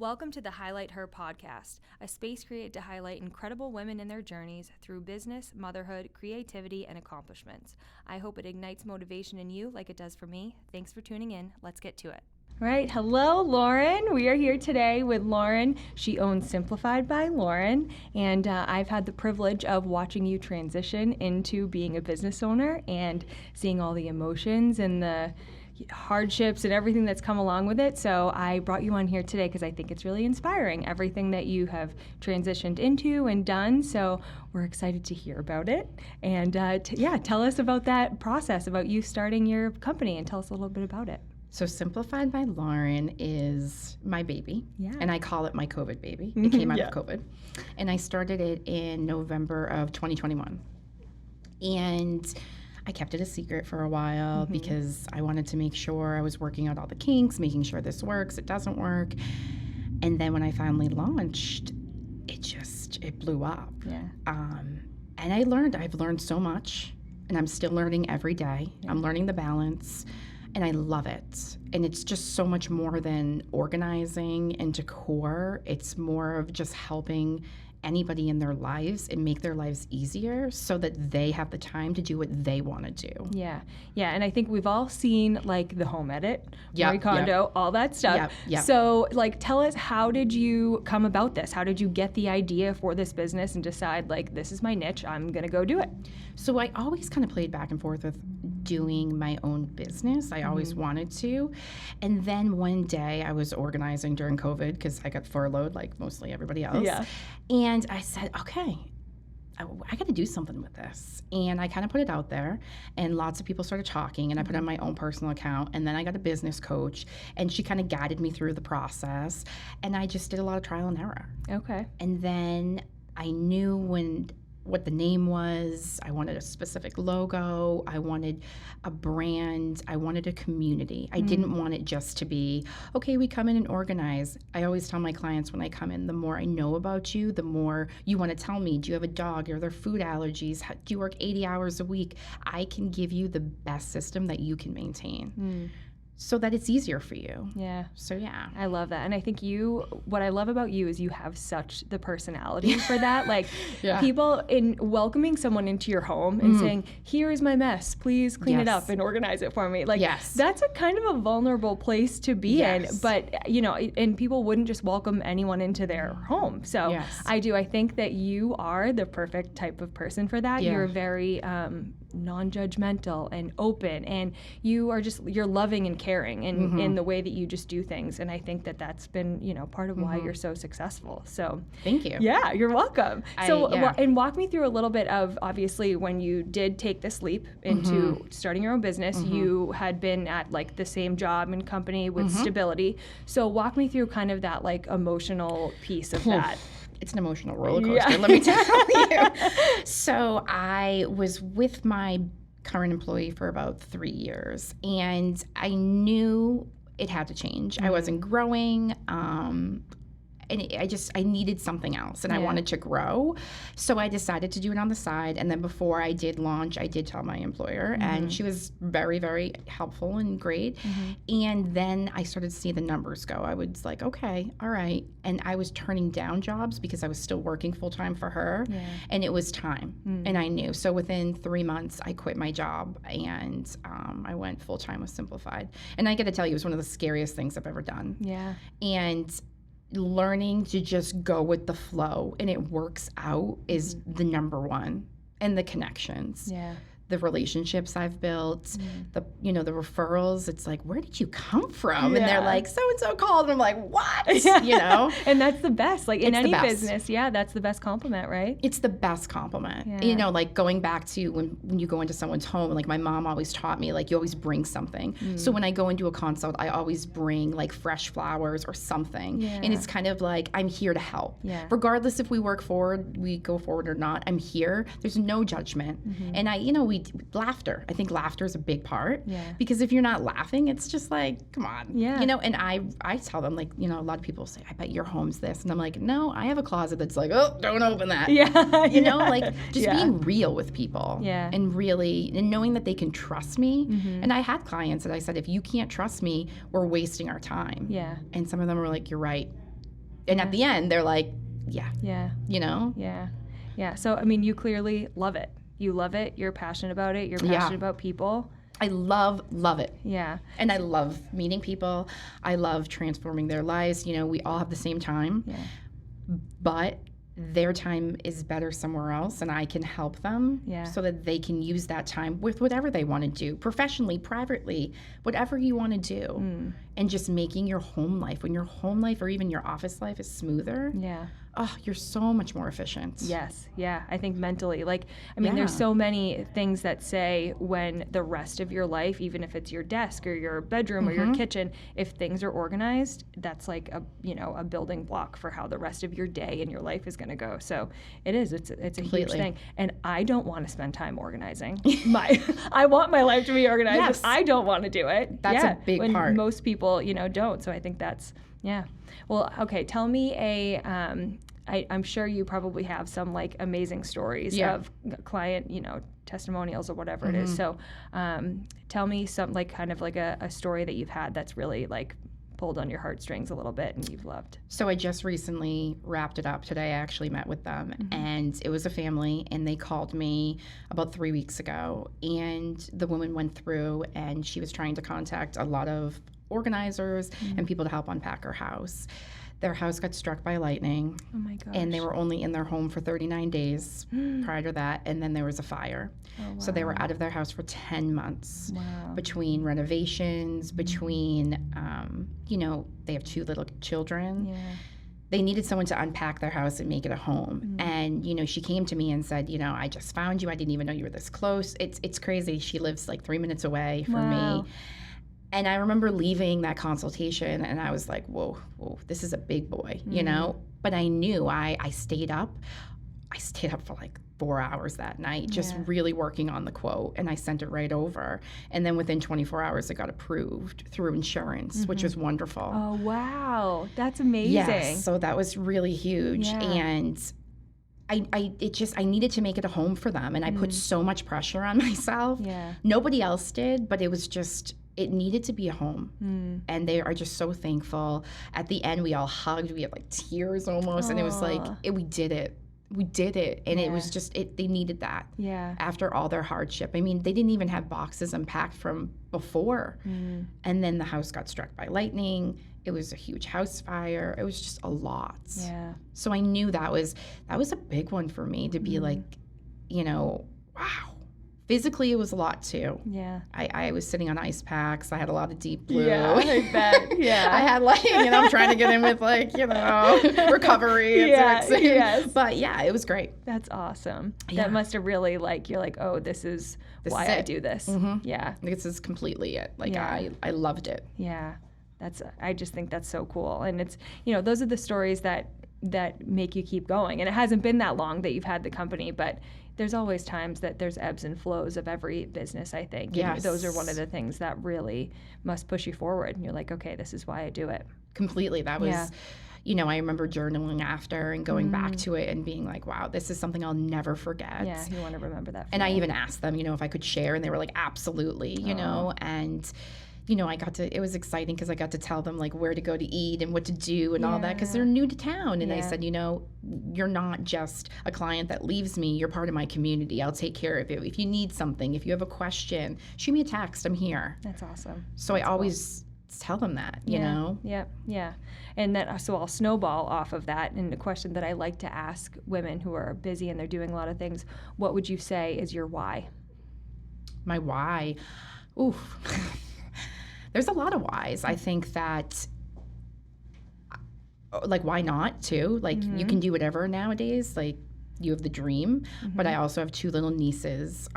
Welcome to the Highlight Her podcast, a space created to highlight incredible women in their journeys through business, motherhood, creativity, and accomplishments. I hope it ignites motivation in you like it does for me. Thanks for tuning in. Let's get to it. All right. Hello, Lauren. We are here today with Lauren. She owns Simplified by Lauren, and I've had the privilege of watching you transition into being a business owner and seeing all the emotions and the hardships and everything that's come along with it. So I brought you on here today because I think it's really inspiring, everything that you have transitioned into and done. So we're excited to hear about it. And tell us about that process, about you starting your company, and tell us a little bit about it. So Simplified by Lauren is my baby, and I call it my COVID baby. It came out of COVID. And I started it in November of 2021. And I kept it a secret for a while because I wanted to make sure I was working out all the kinks, making sure this works, it doesn't work. And then when I finally launched, it blew up. Yeah. And I've learned so much, and I'm still learning every day. Yeah. I'm learning the balance, and I love it. And it's just so much more than organizing and decor. It's more of just helping anybody in their lives and make their lives easier so that they have the time to do what they want to do. Yeah. And I think we've all seen like the home edit, Marie Kondo, all that stuff. So tell us, how did you come about this? How did you get the idea for this business and decide this is my niche, I'm going to go do it? So I always kind of played back and forth with doing my own business. I always wanted to. And then one day I was organizing during COVID because I got furloughed like mostly everybody else. Yeah. And I said, okay, I got to do something with this. And I kind of put it out there, and lots of people started talking, and I put it on my own personal account. And then I got a business coach, and she kind of guided me through the process. And I just did a lot of trial and error. Okay. And then I knew what the name was. I wanted a specific logo. I wanted a brand. I wanted a community. I didn't want it just to be, okay, we come in and organize. I always tell my clients when I come in, the more I know about you, the more you want to tell me, do you have a dog? Are there food allergies? Do you work 80 hours a week? I can give you the best system that you can maintain. So that it's easier for you. Yeah. So yeah. I love that. And I think what I love about you is you have such the personality for that. People in welcoming someone into your home and saying, here is my mess, please clean it up and organize it for me. That's a kind of a vulnerable place to be in. But, and people wouldn't just welcome anyone into their home. So I think that you are the perfect type of person for that. Yeah. You're very non-judgmental and open, and you're loving and caring in the way that you just do things. And I think that that's been, part of why you're so successful. So thank you. Yeah, you're welcome. And walk me through a little bit of, obviously, when you did take this leap into starting your own business, you had been at the same job and company with stability. So walk me through kind of that emotional piece of that. It's an emotional roller coaster, let me tell you. So I was with my current employee for about 3 years, and I knew it had to change. I wasn't growing. And I needed something else, and I wanted to grow. So I decided to do it on the side. And then before I did launch, I did tell my employer, and she was very, very helpful and great. And then I started to see the numbers go. I was like, okay, all right. And I was turning down jobs because I was still working full time for her, and it was time. And I knew. So within 3 months, I quit my job, and I went full time with Simplified. And I got to tell you, it was one of the scariest things I've ever done. Yeah. And learning to just go with the flow and it works out is the number one. And the connections. Yeah. The relationships I've built, the referrals. It's like, where did you come from? And they're like, so-and-so called. And I'm like, what? And that's the best. In any business, that's the best compliment, right? It's the best compliment. Yeah. Going back to when you go into someone's home, my mom always taught me, you always bring something. So when I go into a consult, I always bring fresh flowers or something. Yeah. And it's kind of I'm here to help. Yeah. Regardless if we go forward or not, I'm here. There's no judgment. And laughter. I think laughter is a big part. Yeah. Because if you're not laughing, it's just come on. Yeah. And I tell them, a lot of people say, I bet your home's this. And I'm like, no, I have a closet that's oh, don't open that. Yeah. Being real with people. Yeah. And really, and knowing that they can trust me. And I had clients that I said, if you can't trust me, we're wasting our time. Yeah. And some of them were like, you're right. And at the end, they're like, yeah. Yeah. You know? Yeah. Yeah. So, I mean, you clearly love it. You love it. You're passionate about it. You're passionate about people. I love it. Yeah. And I love meeting people. I love transforming their lives. You know, we all have the same time. Yeah. But their time is better somewhere else, and I can help them so that they can use that time with whatever they want to do, professionally, privately, whatever you want to do. And just making your home life, when your home life or even your office life is smoother, you're so much more efficient. Yes. Yeah. I think mentally, like, I mean, there's so many things that say when the rest of your life, even if it's your desk or your bedroom or your kitchen, if things are organized, that's like a building block for how the rest of your day and your life is going to go. So it is. It's a huge thing. And I don't want to spend time organizing. I want my life to be organized, but I don't want to do it. That's a big part. Most people, don't. So I think that's, Well, okay. Tell me I'm sure you probably have some like amazing stories of client, testimonials or whatever it is. So tell me some like kind of like a story that you've had that's really like pulled on your heartstrings a little bit and you've loved. So I just recently wrapped it up today. I actually met with them and it was a family, and they called me about 3 weeks ago, and the woman went through and she was trying to contact a lot of organizers and people to help unpack her house. Their house got struck by lightning. Oh my gosh. And they were only in their home for 39 days prior to that, and then there was a fire. Oh, wow. So they were out of their house for 10 months. Wow. Between renovations, between, they have 2 little children. Yeah. They needed someone to unpack their house and make it a home. And, she came to me and said, I just found you. I didn't even know you were this close. It's crazy. She lives like 3 minutes away from me. And I remember leaving that consultation and I was like, whoa, this is a big boy, But I knew I stayed up. I stayed up for like 4 hours that night, just really working on the quote. And I sent it right over. And then within 24 hours, it got approved through insurance, which was wonderful. Oh, wow. That's amazing. Yes, so that was really huge. Yeah. And I needed to make it a home for them. And I put so much pressure on myself. Yeah. Nobody else did, but it was just, it needed to be a home. And they are just so thankful. At the end, we all hugged. We had like tears almost. And it was like, we did it. We did it. And it was just, they needed that. Yeah. After all their hardship. I mean, they didn't even have boxes unpacked from before. And then the house got struck by lightning. It was a huge house fire. It was just a lot. Yeah. So I knew that was a big one for me to be like, wow. Physically, it was a lot too. Yeah. I was sitting on ice packs. I had a lot of deep blue. Yeah, I bet. Yeah. I had I'm trying to get in with recovery. Yes. But yeah, it was great. That's awesome. Yeah. That must have really you're like, oh, this is why I do this. Yeah. This is completely it. I loved it. Yeah. I just think that's so cool. And it's, those are the stories that make you keep going. And it hasn't been that long that you've had the company, but there's always times that there's ebbs and flows of every business, I think. Yes. And those are one of the things that really must push you forward. And you're like, okay, this is why I do it. Completely. That was, I remember journaling after and going back to it and being like, wow, this is something I'll never forget. Yeah, you want to remember that. And I even asked them, if I could share, and they were like, absolutely, and it was exciting because I got to tell them where to go to eat and what to do and all that, because they're new to town. And I said, you're not just a client that leaves me, you're part of my community. I'll take care of you. If you need something, if you have a question, shoot me a text, I'm here. That's awesome. So I always tell them that, you know? Yeah. And then, so I'll snowball off of that. And the question that I like to ask women who are busy and they're doing a lot of things, what would you say is your why? My why? Oof. There's a lot of whys. I think that, why not too? You can do whatever nowadays. You have the dream, but I also have 2 little nieces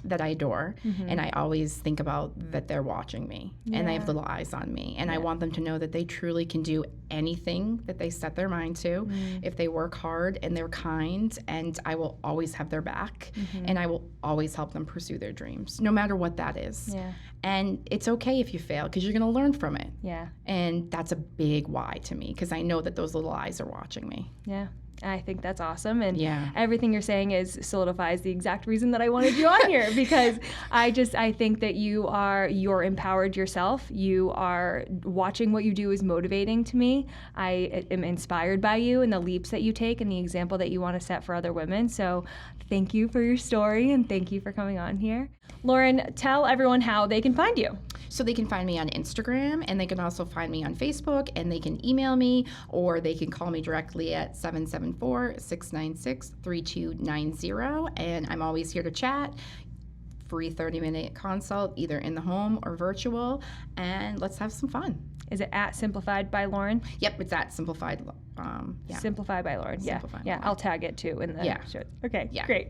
that I adore, and I always think about that they're watching me, and they have little eyes on me, and I want them to know that they truly can do anything that they set their mind to if they work hard and they're kind, and I will always have their back, and I will always help them pursue their dreams, no matter what that is. And it's okay if you fail, because you're going to learn from it. And that's a big why to me, because I know that those little eyes are watching me. I think that's awesome. And Yeah. everything you're saying solidifies the exact reason that I wanted you on here, because I think that you're empowered yourself. You are watching what you do is motivating to me. I am inspired by you and the leaps that you take and the example that you want to set for other women. So thank you for your story and thank you for coming on here. Lauren, tell everyone how they can find you. So they can find me on Instagram, and they can also find me on Facebook, and they can email me, or they can call me directly at 774-696-3290. And I'm always here to chat. Free 30-minute consult, either in the home or virtual, and let's have some fun. Is it at Simplified by Lauren? Yep, it's at Simplified. Simplified by Lauren. Yeah. Simplified Yeah. Lauren. I'll tag it too in the show. Okay. Yeah. Great.